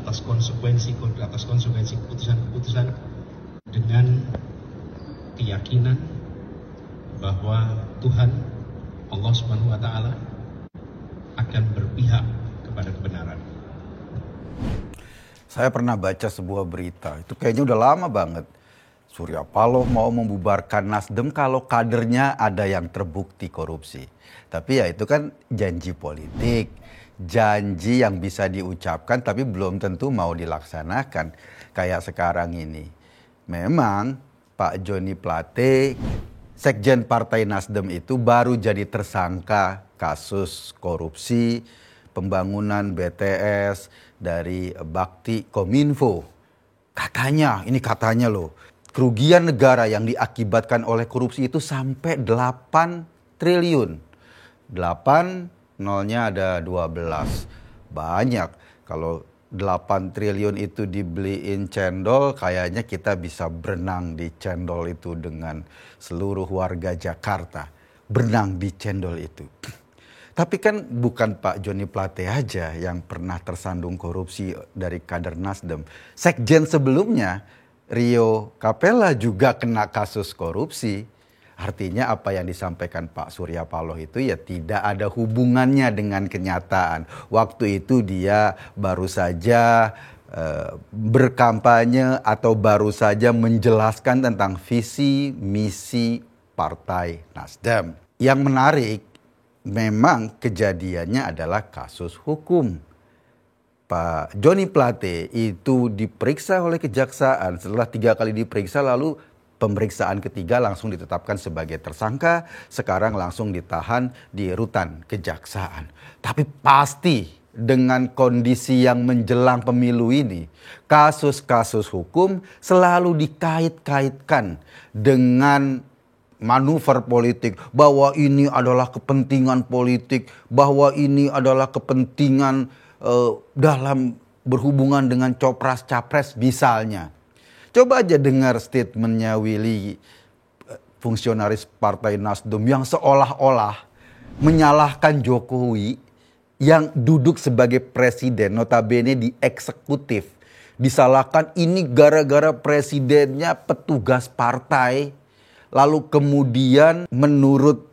atas konsekuensi keputusan-keputusan dengan keyakinan bahwa Tuhan Allah Subhanahu wa taala akan berpihak kepada kebenaran. Saya pernah baca sebuah berita, itu kayaknya udah lama banget. Surya Paloh mau membubarkan Nasdem kalau kadernya ada yang terbukti korupsi. Tapi ya itu kan janji politik, janji yang bisa diucapkan tapi belum tentu mau dilaksanakan. Kayak sekarang ini. Memang Pak Joni Plate, Sekjen Partai Nasdem itu baru jadi tersangka kasus korupsi pembangunan BTS dari Bakti Kominfo. Katanya, ini katanya loh, kerugian negara yang diakibatkan oleh korupsi itu sampai 8 triliun. 8, nolnya ada 12. Banyak. Kalau 8 triliun itu dibeliin cendol, kayaknya kita bisa berenang di cendol itu dengan seluruh warga Jakarta. Berenang di cendol itu. Tapi kan bukan Pak Joni Plate aja yang pernah tersandung korupsi dari kader Nasdem. Sekjen sebelumnya, Rio Capella juga kena kasus korupsi. Artinya apa yang disampaikan Pak Surya Paloh itu ya tidak ada hubungannya dengan kenyataan. Waktu itu dia baru saja berkampanye atau baru saja menjelaskan tentang visi misi Partai Nasdem. Yang menarik, memang kejadiannya adalah kasus hukum. Pak Joni Plate itu diperiksa oleh kejaksaan. Setelah 3 kali diperiksa lalu pemeriksaan ketiga langsung ditetapkan sebagai tersangka. Sekarang langsung ditahan di rutan kejaksaan. Tapi pasti dengan kondisi yang menjelang pemilu ini, kasus-kasus hukum selalu dikait-kaitkan dengan manuver politik, bahwa ini adalah kepentingan politik, bahwa ini adalah kepentingan dalam berhubungan dengan copras-capres misalnya. Coba aja dengar statementnya Willy, fungsionaris Partai Nasdem yang seolah-olah menyalahkan Jokowi yang duduk sebagai presiden, notabene di eksekutif. Disalahkan ini gara-gara presidennya petugas partai. Lalu kemudian menurut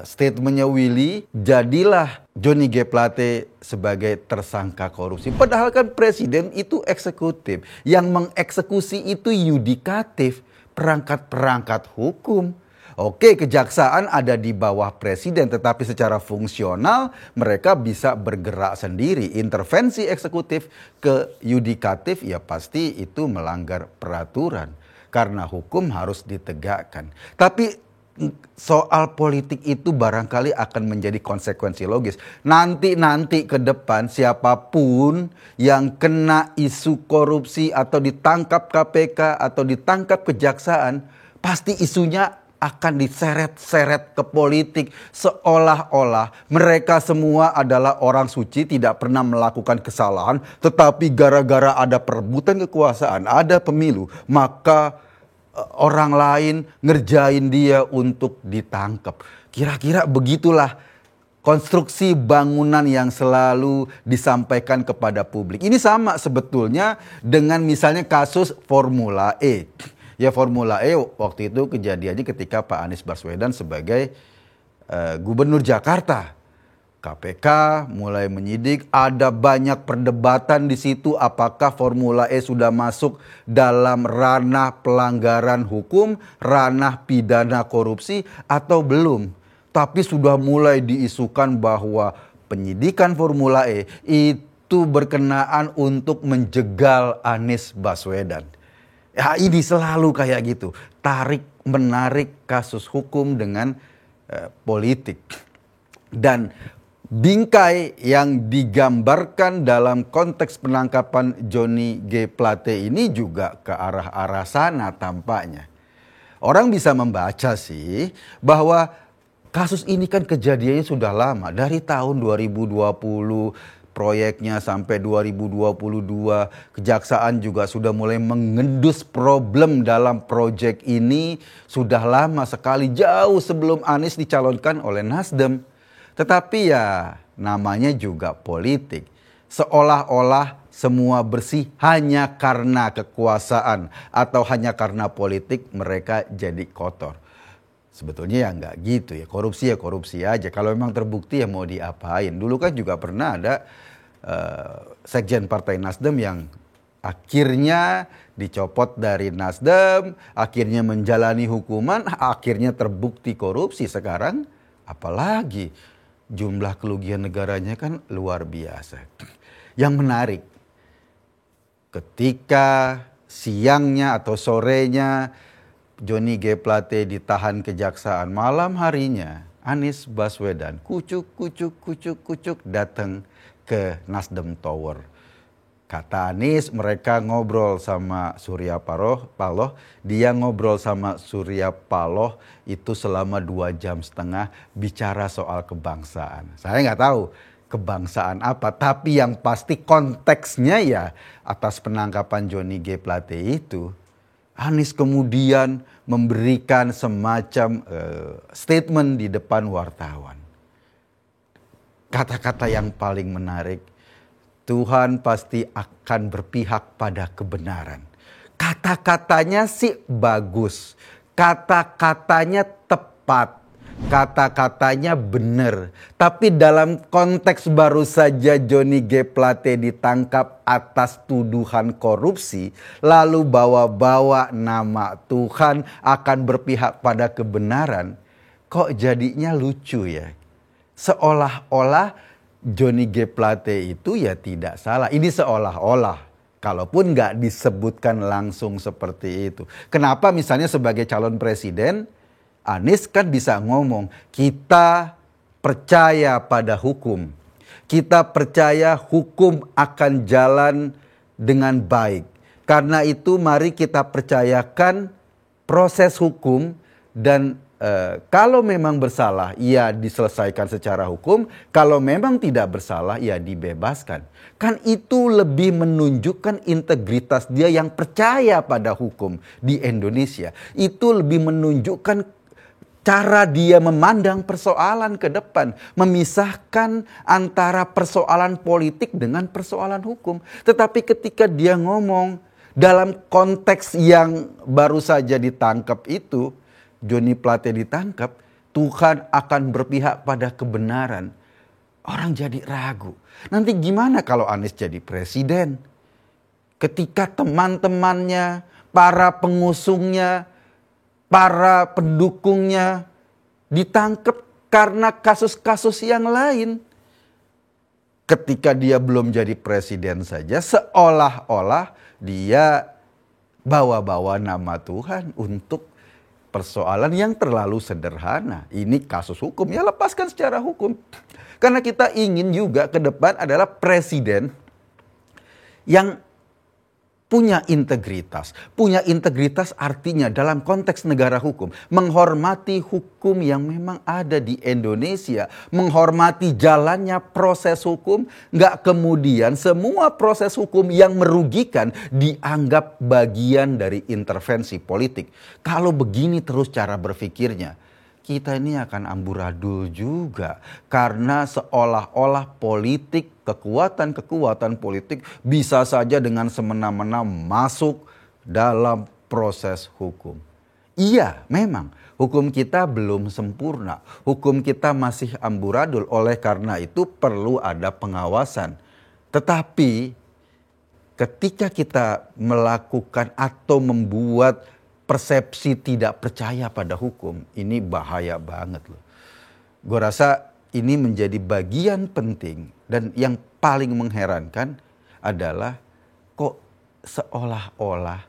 statementnya Willy, jadilah Joni G. Plate sebagai tersangka korupsi. Padahal kan presiden itu eksekutif. Yang mengeksekusi itu yudikatif, perangkat-perangkat hukum. Oke, kejaksaan ada di bawah presiden, tetapi secara fungsional mereka bisa bergerak sendiri. Intervensi eksekutif ke yudikatif ya pasti itu melanggar peraturan. Karena hukum harus ditegakkan. Tapi soal politik itu barangkali akan menjadi konsekuensi logis. Nanti ke depan siapapun yang kena isu korupsi atau ditangkap KPK atau ditangkap kejaksaan, pasti isunya akan diseret-seret ke politik seolah-olah mereka semua adalah orang suci, tidak pernah melakukan kesalahan, tetapi gara-gara ada perebutan kekuasaan, ada pemilu, maka orang lain ngerjain dia untuk ditangkap. Kira-kira begitulah konstruksi bangunan yang selalu disampaikan kepada publik. Ini sama sebetulnya dengan misalnya kasus Formula E. Ya Formula E waktu itu kejadiannya ketika Pak Anies Baswedan sebagai gubernur Jakarta. KPK mulai menyidik, ada banyak perdebatan di situ apakah Formula E sudah masuk dalam ranah pelanggaran hukum, ranah pidana korupsi atau belum. Tapi sudah mulai diisukan bahwa penyidikan Formula E itu berkenaan untuk menjegal Anies Baswedan. Ya ini selalu kayak gitu, tarik menarik kasus hukum dengan politik. Dan bingkai yang digambarkan dalam konteks penangkapan Joni G. Plate ini juga ke arah-arah sana tampaknya. Orang bisa membaca sih bahwa kasus ini kan kejadiannya sudah lama. Dari tahun 2020 proyeknya sampai 2022. Kejaksaan juga sudah mulai mengendus problem dalam proyek ini. Sudah lama sekali, jauh sebelum Anies dicalonkan oleh Nasdem. Tetapi ya namanya juga politik. Seolah-olah semua bersih hanya karena kekuasaan atau hanya karena politik mereka jadi kotor. Sebetulnya ya nggak gitu ya korupsi aja. Kalau memang terbukti ya mau diapain. Dulu kan juga pernah ada sekjen Partai Nasdem yang akhirnya dicopot dari Nasdem, akhirnya menjalani hukuman, akhirnya terbukti korupsi. Sekarang apalagi jumlah kerugian negaranya kan luar biasa. Yang menarik, ketika siangnya atau sorenya Johnny G. Plate ditahan kejaksaan, malam harinya Anies Baswedan kucuk datang ke Nasdem Tower. Kata Anies, mereka ngobrol sama Surya Paloh, dia ngobrol sama Surya Paloh itu selama 2,5 jam bicara soal kebangsaan. Saya nggak tahu kebangsaan apa, tapi yang pasti konteksnya ya atas penangkapan Johnny G. Plate itu, Anies kemudian memberikan semacam statement di depan wartawan. Kata-kata yang paling menarik, Tuhan pasti akan berpihak pada kebenaran. Kata-katanya sih bagus, kata-katanya tepat, kata-katanya benar. Tapi dalam konteks baru saja Johnny G. Plate ditangkap atas tuduhan korupsi, lalu bawa-bawa nama Tuhan akan berpihak pada kebenaran, kok jadinya lucu ya. Seolah-olah Johnny G. Plate itu ya tidak salah. Ini seolah-olah, kalaupun nggak disebutkan langsung seperti itu. Kenapa misalnya sebagai calon presiden, Anies kan bisa ngomong, kita percaya pada hukum. Kita percaya hukum akan jalan dengan baik. Karena itu mari kita percayakan proses hukum dan kalau memang bersalah, ya diselesaikan secara hukum. Kalau memang tidak bersalah, ya dibebaskan. Kan itu lebih menunjukkan integritas dia yang percaya pada hukum di Indonesia. Itu lebih menunjukkan cara dia memandang persoalan ke depan. Memisahkan antara persoalan politik dengan persoalan hukum. Tetapi ketika dia ngomong dalam konteks yang baru saja ditangkap itu, Johnny Plate ditangkap, Tuhan akan berpihak pada kebenaran. Orang jadi ragu. Nanti gimana kalau Anies jadi presiden? Ketika teman-temannya, para pengusungnya, para pendukungnya ditangkap karena kasus-kasus yang lain. Ketika dia belum jadi presiden saja, seolah-olah dia bawa-bawa nama Tuhan untuk persoalan yang terlalu sederhana. Ini kasus hukum, ya lepaskan secara hukum. Karena kita ingin juga ke depan adalah presiden yang punya integritas. Punya integritas artinya dalam konteks negara hukum. Menghormati hukum yang memang ada di Indonesia. Menghormati jalannya proses hukum. Nggak kemudian semua proses hukum yang merugikan dianggap bagian dari intervensi politik. Kalau begini terus cara berpikirnya, kita ini akan amburadul juga. Karena seolah-olah politik, kekuatan-kekuatan politik bisa saja dengan semena-mena masuk dalam proses hukum. Iya, memang hukum kita belum sempurna. Hukum kita masih amburadul. Oleh karena itu perlu ada pengawasan. Tetapi ketika kita melakukan atau membuat persepsi tidak percaya pada hukum, ini bahaya banget loh. Gue rasa ini menjadi bagian penting dan yang paling mengherankan adalah kok seolah-olah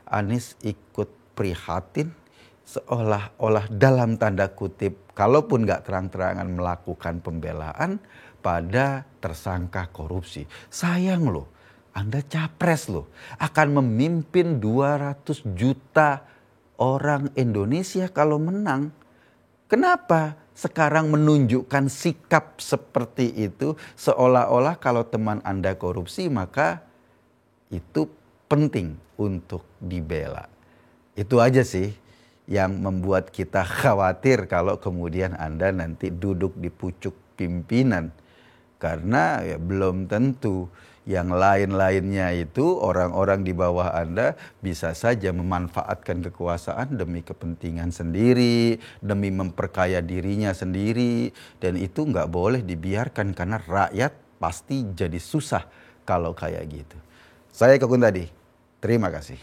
Anies ikut prihatin, seolah-olah dalam tanda kutip, kalaupun gak terang-terangan melakukan pembelaan pada tersangka korupsi. Sayang loh. Anda capres loh, akan memimpin 200 juta orang Indonesia kalau menang. Kenapa sekarang menunjukkan sikap seperti itu seolah-olah kalau teman Anda korupsi maka itu penting untuk dibela. Itu aja sih yang membuat kita khawatir kalau kemudian Anda nanti duduk di pucuk pimpinan. Karena ya belum tentu Yang lain-lainnya itu orang-orang di bawah Anda bisa saja memanfaatkan kekuasaan demi kepentingan sendiri, demi memperkaya dirinya sendiri. Dan itu nggak boleh dibiarkan karena rakyat pasti jadi susah kalau kayak gitu. Saya Eko Kuntadi, terima kasih.